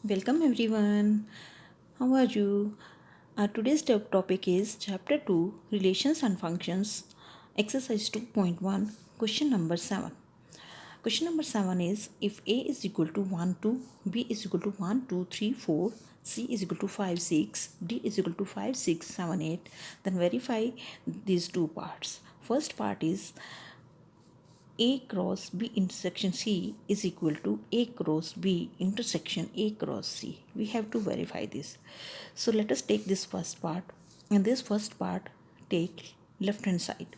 Welcome everyone. How are you? Our today's topic is Chapter 2 Relations and Functions, Exercise 2.1, Question number 7. Question number 7 is if A is equal to 1, 2, B is equal to 1, 2, 3, 4, C is equal to 5, 6, D is equal to 5, 6, 7, 8, then verify these two parts. First part is a cross B intersection C is equal to A cross B intersection A cross C. We have to verify this. So let us take this first part. In this first part, take left hand side.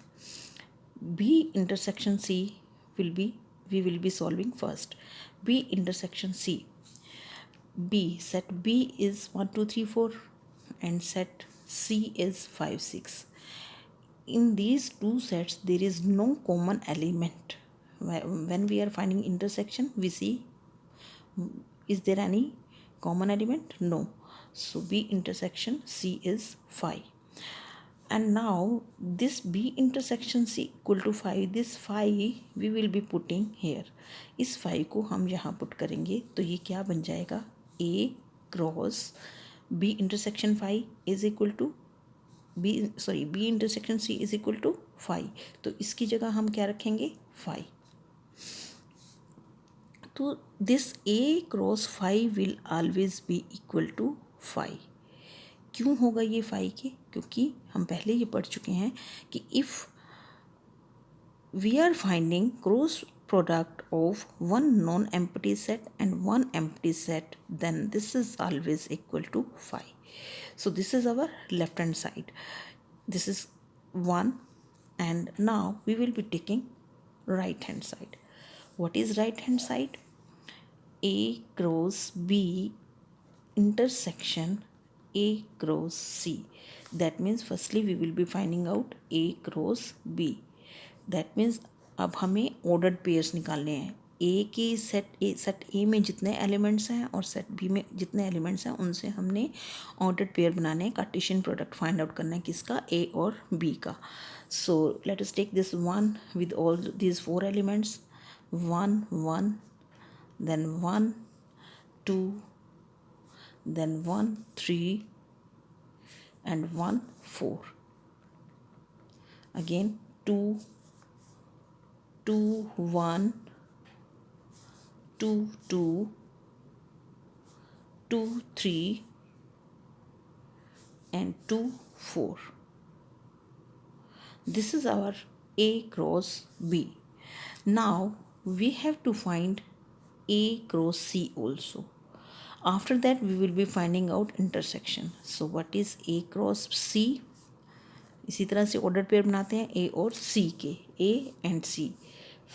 B intersection C we will be solving first. B intersection C. B set B is 1, 2, 3, 4 and set C is 5, 6. In these two sets there is no common element. When we are finding intersection, we see is there any common element? No. So B intersection C is 5. And now this B intersection C equal to 5, this 5 we will be putting here. इस 5 को हम यहाँ put करेंगे तो ये क्या बन जाएगा? A cross B intersection 5 is equal to B intersection C is equal to 5. तो इसकी जगह हम क्या रखेंगे? 5. तो this A cross 5 will always be equal to 5. क्यों होगा ये 5 के? क्योंकि हम पहले ये पढ़ चुके हैं कि if we are finding cross product of one non-empty set and one empty set, then this is always equal to 5. So this is our left hand side. This is 1 and now we will be taking right hand side. What is right hand side? A cross B intersection A cross C. That means firstly we will be finding out A cross B. That means अब हमें ordered pairs निकालने हैं. ए की set ए में जितने elements हैं और set B में जितने एलिमेंट्स हैं उनसे हमने ऑर्डर्ड पेयर बनाने हैं. कार्टेशियन प्रोडक्ट फाइंड आउट करना है किसका? ए और बी का. So let us take this 1 with all these 4 elements. 1 1 then 1 2 then 1 3 and 1 4. Again 2 2 1 2 2 2 3 and 2 4. This is our A cross B. Now we have to find A cross C also. After that we will be finding out intersection. So what is A cross C? इसी तरह से order pair बनाते हैं A और C के. A and C.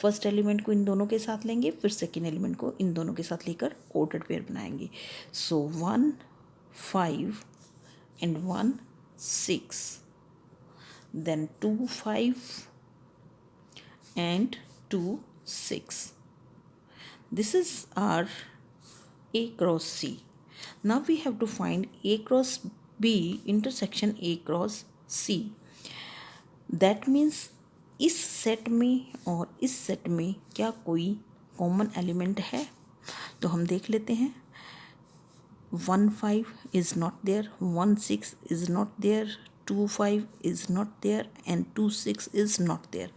First element को इन दोनों के साथ लेंगे, फिर सेकेंड एलिमेंट को इन दोनों के साथ लेकर ऑर्डर पेयर बनाएंगे. सो 1 5 and 1 6, then 2 5 and 2 6. This is our A cross C. Now we have to find A cross B intersection A cross C. That means इस सेट में और इस सेट में क्या कोई कॉमन एलिमेंट है? तो हम देख लेते हैं. 1 5 is not there, 1 6 is not there, 2 5 is not there and 2 6 is not there.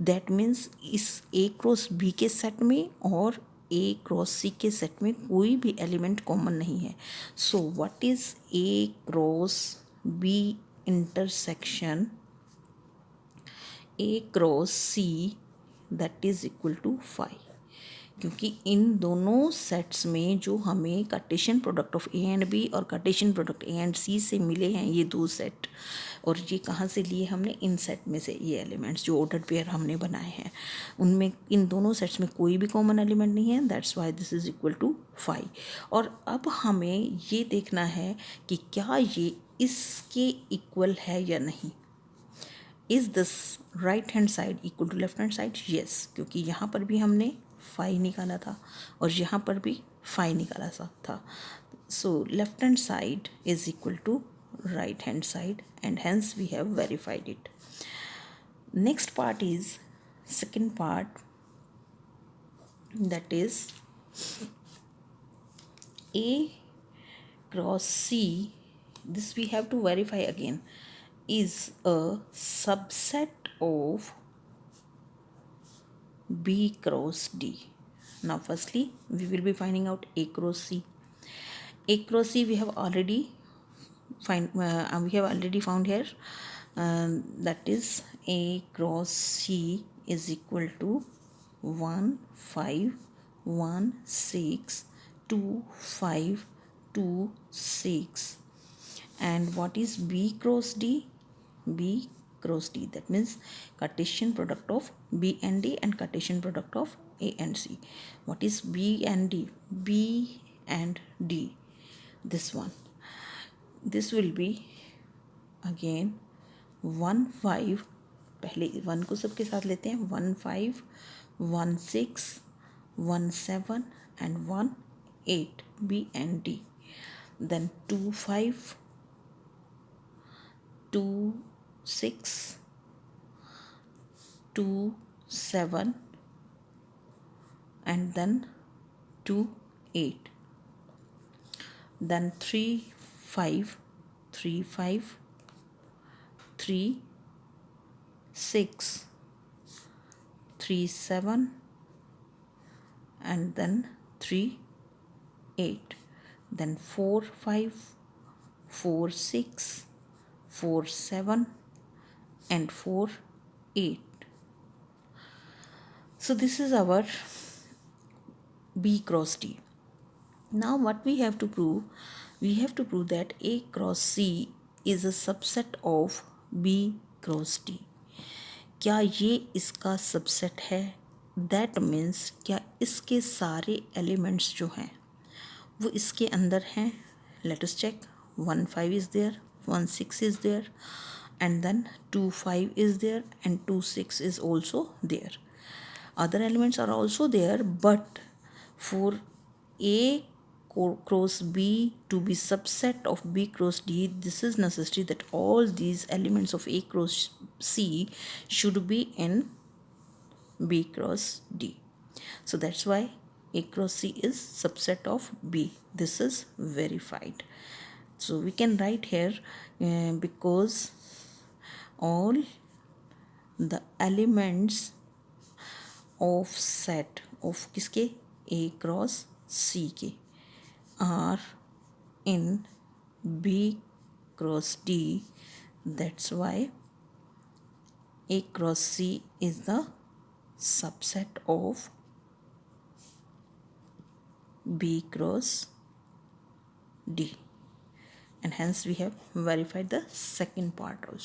That means इस ए क्रॉस बी के सेट में और ए क्रॉस सी के सेट में कोई भी एलिमेंट कॉमन नहीं है. So what is A cross B intersection A cross C? That is equal to 5. क्योंकि इन दोनों सेट्स में जो हमें cartesian product of A and B और cartesian product A and C से मिले हैं ये दो सेट, और ये कहाँ से लिए हमने? इन सेट में से. ये एलिमेंट्स जो ऑर्डर्ड पेयर हमने बनाए हैं उनमें इन दोनों सेट्स में कोई भी कॉमन एलिमेंट नहीं है. That's why this is equal to 5. और अब हमें ये देखना है कि क्या ये इसके इक्वल है या नहीं. Is this right hand side equal to left hand side? Yes, क्योंकि यहाँ पर भी हमने 5 निकाला था और यहाँ पर भी 5 निकाला था. So left hand side is equal to right hand side and hence we have verified it. Next part is second part, that is A cross C, this we have to verify again, is a subset of B cross D. Now firstly we will be finding out A cross C. A cross C we have already found here, that is A cross C is equal to 1 5 1 6 2 5 2 6. And what is B cross D? B cross D, that means Cartesian product of B and D and Cartesian product of A and C. What is B and D? B and D, this one. This will be again 1 5, पहले 1 को सबके साथ लेते हैं, 1 5 1 6 1 7 and 1 8, B and D. Then 2 5 2 6 2 7 and then 2 8. Then 3 5 3 5 3 6 3 7 and then 3 8. Then 4 5 4 6 4 7 and 4 8. So this is our B cross D. Now what we have to prove? We have to prove that A cross C is a subset of B cross D. क्या ये इसका subset है? That means क्या इसके सारे elements जो हैं वो इसके अंदर हैं? Let us check. 1 5 is there, 1 6 is there and then 2 5 is there and 2 6 is also there. Other elements are also there, but for A cross B to be subset of B cross D, this is necessary that all these elements of A cross C should be in B cross D. So that's why A cross C is subset of B. This is verified. So we can write here because all the elements of set of किसके? A cross C के are in B cross D. That's why A cross C is the subset of B cross D, and hence we have verified the second part also.